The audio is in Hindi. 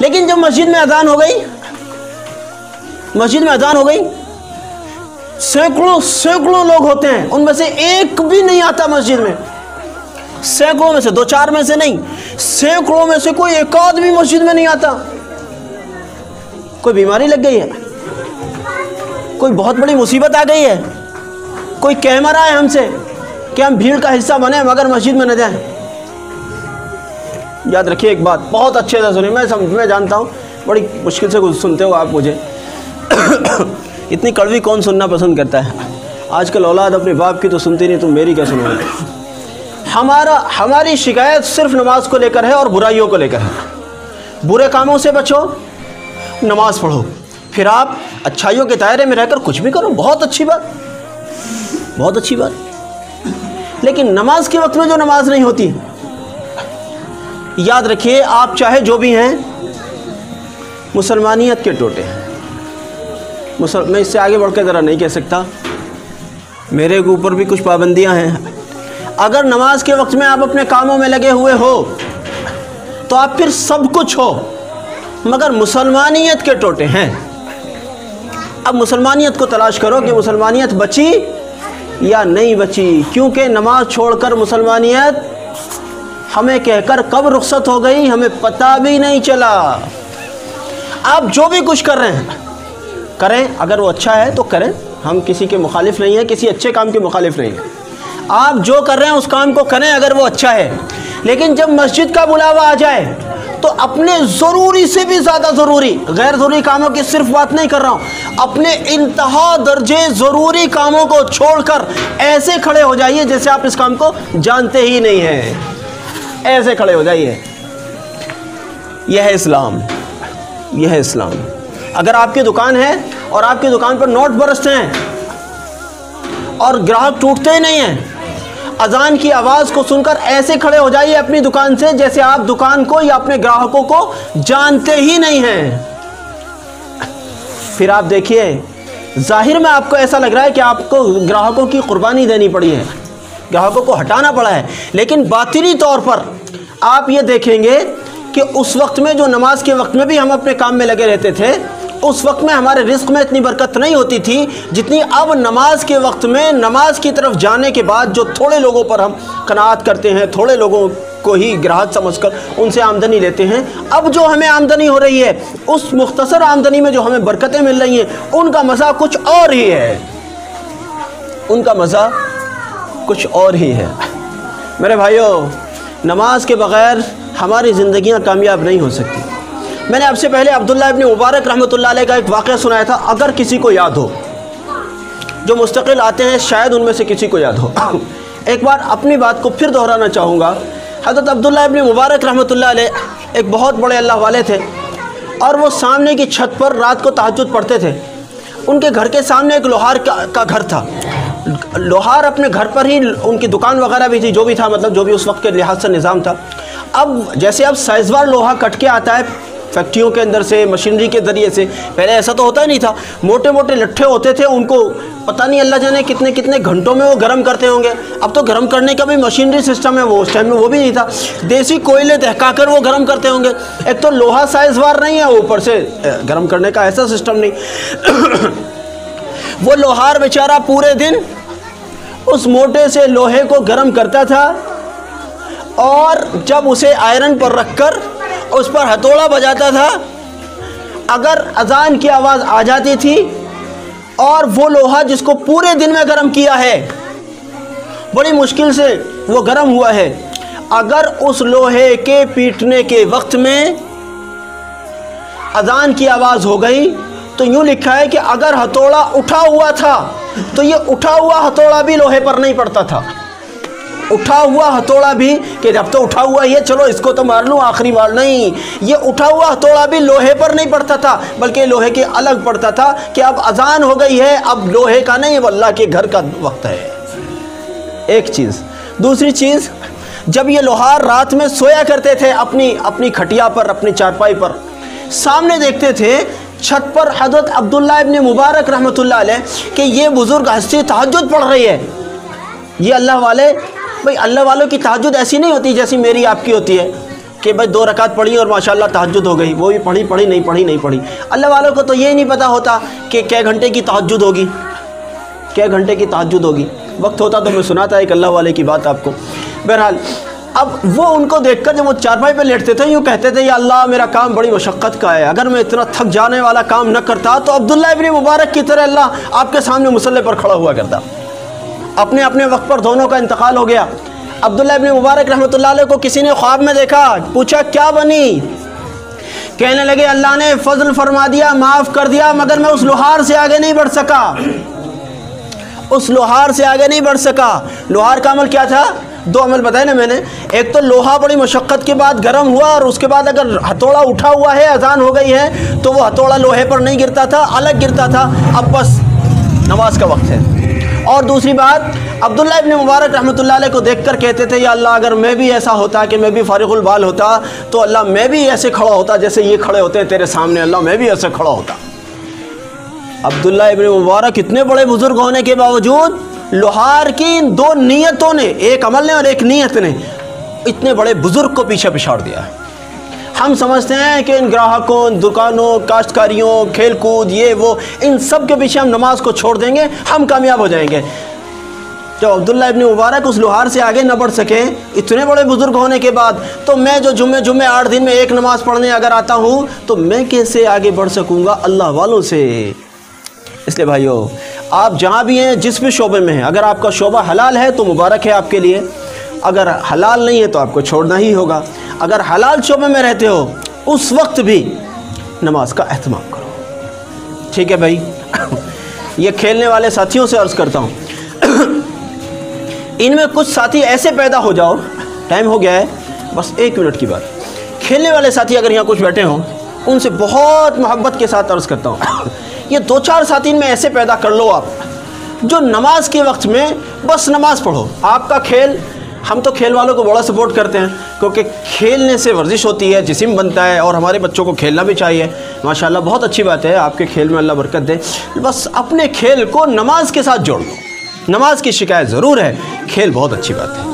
लेकिन जब मस्जिद में अजान हो गई, सैकड़ों लोग होते हैं, उनमें से एक भी नहीं आता मस्जिद में। सैकड़ों में से, दो चार में से नहीं, सैकड़ों में से कोई एक आध भी मस्जिद में नहीं आता। कोई बीमारी लग गई है, कोई बहुत बड़ी मुसीबत आ गई है, कोई कह रहा है हमसे कि हम भीड़ का हिस्सा बने मगर मस्जिद में न जाएं। याद रखिए एक बात, बहुत अच्छे से सुनिए। मैं जानता हूँ बड़ी मुश्किल से सुनते हो आप मुझे। इतनी कड़वी कौन सुनना पसंद करता है? आजकल औलाद अपने बाप की तो सुनती नहीं, तुम मेरी क्या सुनोगे? हमारी शिकायत सिर्फ नमाज को लेकर है और बुराइयों को लेकर है। बुरे कामों से बचो, नमाज पढ़ो, फिर आप अच्छाइयों के दायरे में रहकर कुछ भी करो, बहुत अच्छी बात, बहुत अच्छी बात। लेकिन नमाज के वक्त में जो नमाज नहीं होती, याद रखिए आप चाहे जो भी हैं, मुसलमानियत के टोटे हैं। मैं इससे आगे बढ़कर ज़रा नहीं कह सकता, मेरे ऊपर भी कुछ पाबंदियां हैं। अगर नमाज के वक्त में आप अपने कामों में लगे हुए हो तो आप फिर सब कुछ हो, मगर मुसलमानियत के टोटे हैं। अब मुसलमानियत को तलाश करो कि मुसलमानियत बची या नहीं बची, क्योंकि नमाज छोड़कर मुसलमानियत हमें कहकर कब रुखसत हो गई हमें पता भी नहीं चला। आप जो भी कुछ कर रहे हैं करें, अगर वो अच्छा है तो करें, हम किसी के मुखालिफ नहीं हैं, किसी अच्छे काम के मुखालिफ नहीं हैं। आप जो कर रहे हैं उस काम को करें अगर वो अच्छा है। लेकिन जब मस्जिद का बुलावा आ जाए तो अपने ज़रूरी से भी ज़्यादा ज़रूरी, गैर ज़रूरी कामों की सिर्फ बात नहीं कर रहा हूँ, अपने इंतहा दर्जे ज़रूरी कामों को छोड़कर ऐसे खड़े हो जाइए जैसे आप इस काम को जानते ही नहीं हैं। ऐसे खड़े हो जाइए। यह है इस्लाम, यह है इस्लाम। अगर आपकी दुकान है और आपकी दुकान पर नोट बरसते हैं और ग्राहक टूटते ही नहीं हैं, अजान की आवाज़ को सुनकर ऐसे खड़े हो जाइए अपनी दुकान से जैसे आप दुकान को या अपने ग्राहकों को जानते ही नहीं हैं। फिर आप देखिए, जाहिर में आपको ऐसा लग रहा है कि आपको ग्राहकों की कुर्बानी देनी पड़ी है, ग्राहकों को हटाना पड़ा है, लेकिन बातिनी तौर पर आप ये देखेंगे कि उस वक्त में जो नमाज के वक्त में भी हम अपने काम में लगे रहते थे, उस वक्त में हमारे रिस्क में इतनी बरकत नहीं होती थी जितनी अब नमाज के वक्त में, नमाज की तरफ जाने के बाद जो थोड़े लोगों पर हम कनाअत करते हैं, थोड़े लोगों को ही ग्राहक समझकर उनसे आमदनी लेते हैं, अब जो हमें आमदनी हो रही है उस मुख्तसर आमदनी में जो हमें बरकतें मिल रही हैं उनका मज़ा कुछ और ही है, उनका मज़ा कुछ और ही है। मेरे भाइयों, नमाज के बग़ैर हमारी ज़िंदगियाँ कामयाब नहीं हो सकती। मैंने आपसे पहले अब्दुल्लाह इब्न मुबारक रहमतुल्लाह अलैह का एक वाक़या सुनाया था, अगर किसी को याद हो, जो मुस्तकिल आते हैं शायद उनमें से किसी को याद हो। एक बार अपनी बात को फिर दोहराना चाहूँगा। हज़रत अब्दुल्लाह इब्न मुबारक रहमतुल्लाह अलैह एक बहुत बड़े अल्लाह वाले थे और वो सामने की छत पर रात को तहज्जुद पढ़ते थे। उनके घर के सामने एक लोहार का घर था। लोहार अपने घर पर ही, उनकी दुकान वगैरह भी थी, जो भी था, मतलब जो भी उस वक्त के लिहाज से निज़ाम था। अब जैसे अब साइज़वार लोहा कट के आता है फैक्ट्रियों के अंदर से, मशीनरी के ज़रिए से, पहले ऐसा तो होता ही नहीं था। मोटे मोटे लट्ठे होते थे, उनको पता नहीं अल्लाह जाने कितने कितने घंटों में वो गर्म करते होंगे। अब तो गर्म करने का भी मशीनरी सिस्टम है, वो उस टाइम में वो भी नहीं था। देसी कोयले दहकाकर वो गर्म करते होंगे। एक तो लोहा साइज़वार नहीं है, ऊपर से गर्म करने का ऐसा सिस्टम नहीं। वो लोहार बेचारा पूरे दिन उस मोटे से लोहे को गर्म करता था और जब उसे आयरन पर रखकर उस पर हथौड़ा बजाता था, अगर अजान की आवाज़ आ जाती थी और वो लोहा जिसको पूरे दिन में गर्म किया है, बड़ी मुश्किल से वो गर्म हुआ है, अगर उस लोहे के पीटने के वक्त में अजान की आवाज़ हो गई तो यूँ लिखा है कि अगर हथौड़ा उठा हुआ था तो ये उठा हुआ हथौड़ा भी लोहे पर नहीं पड़ता था। उठा हुआ हथौड़ा भी, कि जब तो उठा हुआ ये, चलो इसको तो मार लूँ आखिरी बार, नहीं, ये उठा हुआ हथौड़ा भी लोहे पर नहीं पड़ता था, बल्कि लोहे के अलग पड़ता था कि अब अजान हो गई है, अब लोहे का नहीं, अब अल्लाह के घर का वक्त है। एक चीज़। दूसरी चीज़, जब ये लोहार रात में सोया करते थे अपनी खटिया पर, अपनी चारपाई पर, सामने देखते थे छत पर हज़रत अब्दुल्लाह इब्न मुबारक रहमतुल्लाह अलैह कि ये बुज़ुर्ग हस्ती तहज्जुद पढ़ रही है, ये अल्लाह वाले भाई अल्लाह वालों की तहज्जुद ऐसी नहीं होती जैसी मेरी आपकी होती है कि भाई 2 रकात पढ़ी और माशाल्लाह तहज्जुद हो गई, वो भी पढ़ी नहीं पढ़ी। अल्लाह वालों को तो ये नहीं पता होता कि क्या घंटे की तहज्जुद होगी, क्या घंटे की तहज्जुद होगी। वक्त होता तो मैं सुनाता एक अल्लाह वाले की बात आपको। बहरहाल अब वो उनको देखकर जब वो चारपाई पे लेटते थे यूँ कहते थे या अल्लाह मेरा काम बड़ी मशक्क़त का है, अगर मैं इतना थक जाने वाला काम न करता तो अब्दुल्ला इब्न मुबारक की तरह अल्लाह आपके सामने मुसल्ले पर खड़ा हुआ करता। अपने अपने वक्त पर दोनों का इंतकाल हो गया। अब्दुल्ला इब्न मुबारक रहमतुल्लाह अलैह को किसी ने ख्वाब में देखा, पूछा क्या बनी? कहने लगे अल्लाह ने फजल फरमा दिया, माफ़ कर दिया, मगर मैं उस लोहार से आगे नहीं बढ़ सका, उस लोहार से आगे नहीं बढ़ सका। लोहार का अमल क्या था? 2 अमल बताए ना मैंने। एक तो लोहा बड़ी मशक्क़त के बाद गर्म हुआ और उसके बाद अगर हथौड़ा उठा हुआ है, अजान हो गई है, तो वो हथौड़ा लोहे पर नहीं गिरता था, अलग गिरता था। अब बस नमाज का वक्त है। और दूसरी बात, अब्दुल्ला इब्न मुबारक रहमतुल्लाह अलैह को देखकर कहते थे या अल्लाह अगर मैं भी ऐसा होता कि मैं भी फारिगुल बाल होता तो अल्लाह मैं भी ऐसे खड़ा होता जैसे ये खड़े होते हैं तेरे सामने, अल्लाह मैं भी ऐसे खड़ा होता। अब्दुल्ला इब्न मुबारक इतने बड़े बुजुर्ग होने के बावजूद लोहार की इन 2 नीयतों ने, एक अमल ने और एक नीयत ने, इतने बड़े बुजुर्ग को पीछे पिछाड़ दिया। हम समझते हैं कि इन ग्राहकों, दुकानों, काश्तकारियों, खेल कूद, ये वो, इन सब के पीछे हम नमाज को छोड़ देंगे, हम कामयाब हो जाएंगे। जब अब्दुल्ला इब्न मुबारक उस लोहार से आगे न बढ़ सके इतने बड़े बुजुर्ग होने के बाद, तो मैं जो जुम्मे 8 दिन में एक नमाज पढ़ने अगर आता हूँ तो मैं कैसे आगे बढ़ सकूँगा अल्लाह वालों से। इसलिए भाइयों, आप जहाँ भी हैं, जिस भी शोबे में हैं, अगर आपका शोबा हलाल है तो मुबारक है आपके लिए, अगर हलाल नहीं है तो आपको छोड़ना ही होगा। अगर हलाल शोबे में रहते हो उस वक्त भी नमाज का एहतमाम करो। ठीक है भाई। ये खेलने वाले साथियों से अर्ज़ करता हूँ, इनमें कुछ साथी ऐसे पैदा हो जाओ, टाइम हो गया है, बस 1 मिनट की बात। खेलने वाले साथी अगर यहाँ कुछ बैठे हों, उनसे बहुत मोहब्बत के साथ अर्ज़ करता हूँ, ये 2-4 साथी में ऐसे पैदा कर लो आप, जो नमाज के वक्त में बस नमाज पढ़ो। आपका खेल, हम तो खेल वालों को बड़ा सपोर्ट करते हैं क्योंकि खेलने से वर्जिश होती है, जिस्म बनता है, और हमारे बच्चों को खेलना भी चाहिए। माशाल्लाह बहुत अच्छी बात है, आपके खेल में अल्लाह बरकत दे। बस अपने खेल को नमाज के साथ जोड़ लो। नमाज की शिकायत ज़रूर है, खेल बहुत अच्छी बात है।